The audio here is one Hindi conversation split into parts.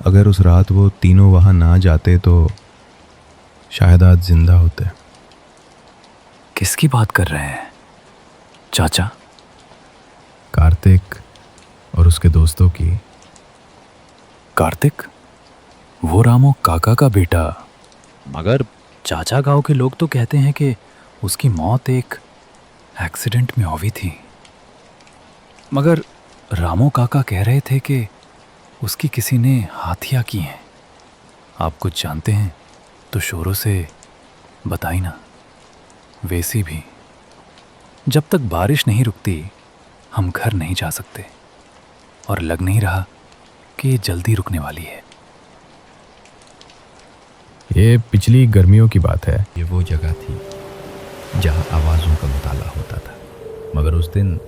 अगर उस रात वो तीनों वहाँ ना जाते तो शायद आज जिंदा होते। किसकी बात कर रहे हैं चाचा? कार्तिक और उसके दोस्तों की। कार्तिक? वो रामू काका का बेटा। मगर चाचा गांव के लोग तो कहते हैं कि उसकी मौत एक एक्सीडेंट में हुई थी। मगर रामू काका कह रहे थे कि उसकी किसी ने हत्या की है। आप कुछ जानते हैं तो शोरों से बताई ना। वैसी भी जब तक बारिश नहीं रुकती हम घर नहीं जा सकते, और लग नहीं रहा कि ये जल्दी रुकने वाली है। ये पिछली गर्मियों की बात है। ये वो जगह थी जहाँ आवाज़ों का मुताला होता था, मगर उस दिन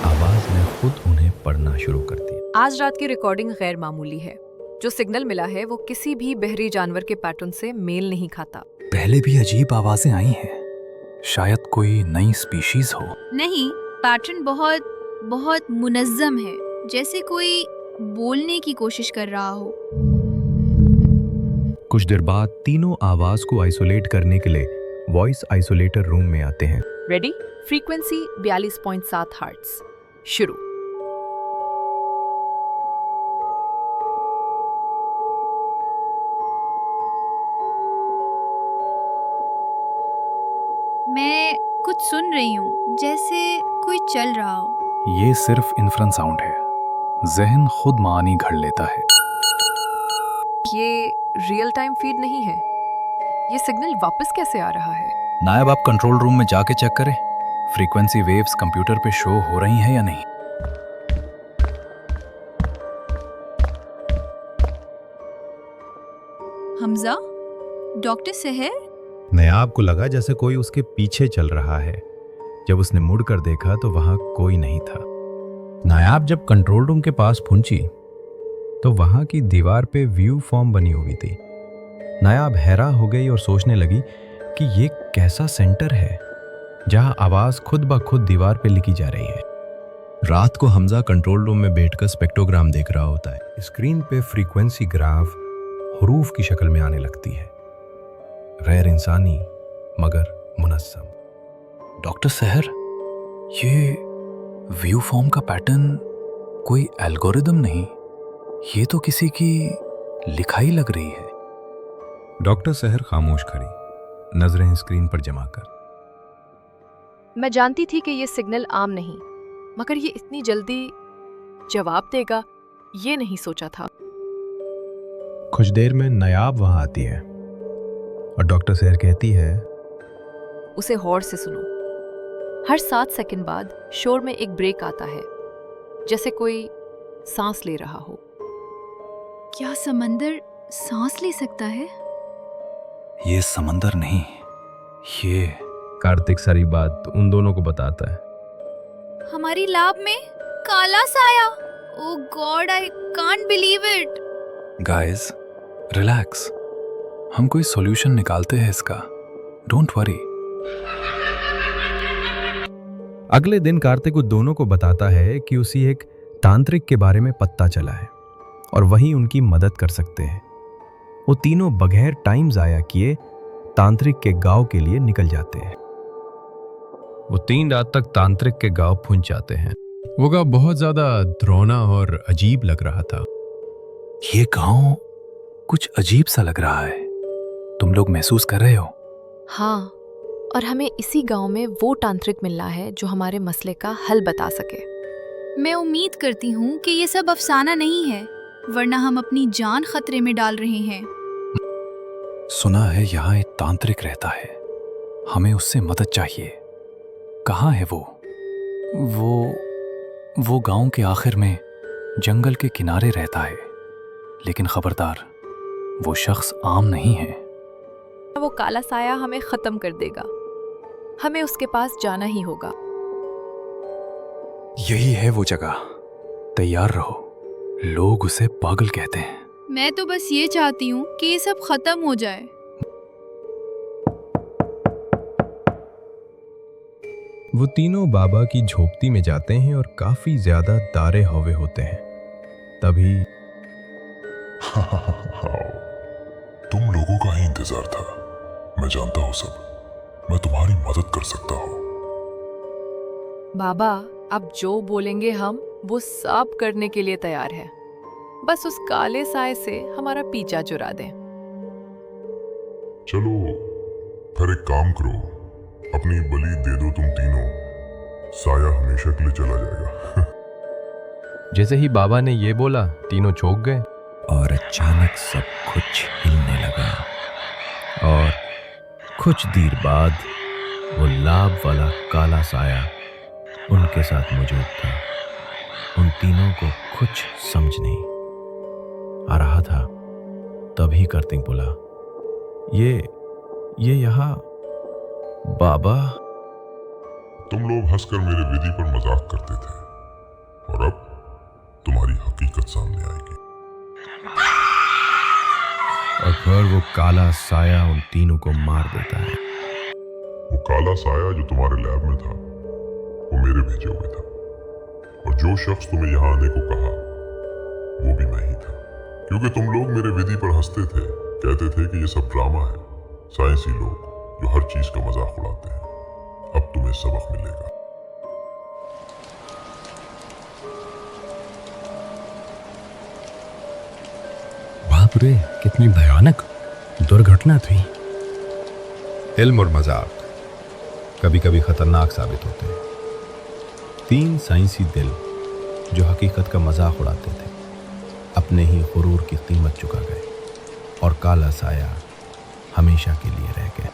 आवाज़ ने खुद उन्हें पढ़ना शुरू कर दिया। आज रात की रिकॉर्डिंग गैर मामूली है। जो सिग्नल मिला है वो किसी भी बहरी जानवर के पैटर्न से मेल नहीं खाता। पहले भी अजीब आवाजें आई हैं, शायद कोई नई स्पीशीज हो। नहीं, पैटर्न बहुत बहुत मुनज्जम है, जैसे कोई बोलने की कोशिश कर रहा हो। कुछ देर बाद तीनों आवाज़ को आइसोलेट करने के लिए वॉइस आइसोलेटर रूम में आते हैं। रेडी? Frequency 42.7 hertz. शुरू। मैं कुछ सुन रही हूँ, जैसे कोई चल रहा हो। ये सिर्फ इन्फ्रेंस साउंड है, जहन खुद मानी घड़ लेता है। ये रियल टाइम फीड नहीं है। ये सिग्नल वापस कैसे आ रहा है? नायब, आप कंट्रोल रूम में जाके चेक करें, फ्रीक्वेंसी वेव्स कंप्यूटर पे शो हो रही हैं या नहीं। हमजा, डॉक्टर सहर। नायाब को लगा जैसे कोई उसके पीछे चल रहा है। जब उसने मुड़कर देखा तो वहां कोई नहीं था। नायाब जब कंट्रोल रूम के पास पहुंची तो वहां की दीवार पे व्यू फॉर्म बनी हुई थी। नायाब हैरान हो गई और सोचने लगी कि ये कैसा सेंटर है जहां आवाज खुद ब खुद दीवार पे लिखी जा रही है। रात को हमजा कंट्रोल रूम में बैठकर स्पेक्ट्रोग्राम देख रहा होता है। स्क्रीन पे फ्रीक्वेंसी ग्राफ हरूफ की शक्ल में आने लगती है, गैर इंसानी मगर मुनस्सम। डॉक्टर सहर, ये व्यू फॉर्म का पैटर्न कोई एल्गोरिदम नहीं, ये तो किसी की लिखाई लग रही है। डॉक्टर सहर खामोश खड़ी, नजरें स्क्रीन पर जमा कर। मैं जानती थी कि ये सिग्नल आम नहीं, मगर ये इतनी जल्दी जवाब देगा ये नहीं सोचा था। कुछ देर में नायाब वहां आती है और डॉक्टर सहर कहती है, उसे गौर से सुनो। हर 7 सेकंड बाद शोर में एक ब्रेक आता है, जैसे कोई सांस ले रहा हो। क्या समंदर सांस ले सकता है? ये समंदर नहीं, ये कार्तिक सारी बात उन दोनों को बताता है। हमारी लैब में काला साया। Oh god, I can't believe it. Guys, relax, हम कोई सॉल्यूशन निकालते हैं इसका। Don't worry. अगले दिन कार्तिक उन दोनों को बताता है कि उसी एक तांत्रिक के बारे में पता चला है और वही उनकी मदद कर सकते हैं। वो तीनों बगैर टाइम जाया किए तांत्रिक के गांव के लिए निकल जाते हैं। वो 3 रात तक तांत्रिक के गांव पहुंच जाते हैं। वो गांव बहुत ज्यादा डरावना और अजीब लग रहा था। ये गांव कुछ अजीब सा लग रहा है, तुम लोग महसूस कर रहे हो? हाँ, और हमें इसी गांव में वो तांत्रिक मिलना है जो हमारे मसले का हल बता सके। मैं उम्मीद करती हूँ कि ये सब अफसाना नहीं है, वरना हम अपनी जान खतरे में डाल रहे हैं। सुना है यहाँ एक तांत्रिक रहता है, हमें उससे मदद चाहिए। कहाँ है वो? वो गांव के आखिर में जंगल के किनारे रहता है, लेकिन खबरदार, वो शख्स आम नहीं है। वो काला साया हमें खत्म कर देगा। हमें उसके पास जाना ही होगा। यही है वो जगह, तैयार रहो। लोग उसे पागल कहते हैं। मैं तो बस ये चाहती हूँ कि ये सब खत्म हो जाए। वो तीनों बाबा की झोपड़ी में जाते हैं और काफी ज्यादा तारे हवे होते हैं। तभी तुम लोगों का ही इंतजार था। मैं जानता हूँ सब। मैं तुम्हारी मदद कर सकता हूँ। बाबा, आप जो बोलेंगे हम वो सब करने के लिए तैयार है। बस उस काले साए से हमारा पीछा चुरा दें। चलो फिर एक काम करो, अपनी बलि दे दो तुम तीनों। साया हमेशा के लिए चला जाएगा। जैसे ही बाबा ने ये बोला, तीनों चौंक गए और अचानक सब कुछ हिलने लगा और कुछ देर बाद वो लाभ वाला काला साया उनके साथ मौजूद था। उन तीनों को कुछ समझ नहीं आ रहा था। तभी कार्तिक बोला, ये यहाँ बाबा। तुम लोग हंसकर मेरे विधि पर मजाक करते थे और अब तुम्हारी हकीकत सामने आएगी। और फिर वो काला साया उन तीनों को मार देता है। वो काला साया जो तुम्हारे लैब में था वो मेरे भेजे हुए था, और जो शख्स तुम्हें यहाँ आने को कहा वो भी मैं ही था। क्योंकि तुम लोग मेरे विधि पर हंसते थे, कहते थे कि ये सब ड्रामा है। साइंसी लोग जो हर चीज का मजाक उड़ाते हैं। अब तुम्हें सबक मिलेगा। बाप रे, कितनी भयानक दुर्घटना थी। इल्म और मजाक कभी कभी खतरनाक साबित होते हैं। 3 साइंसी दिल जो हकीकत का मजाक उड़ाते थे, अपने ही गुरूर की कीमत चुका गए और काला साया हमेशा के लिए रह गए।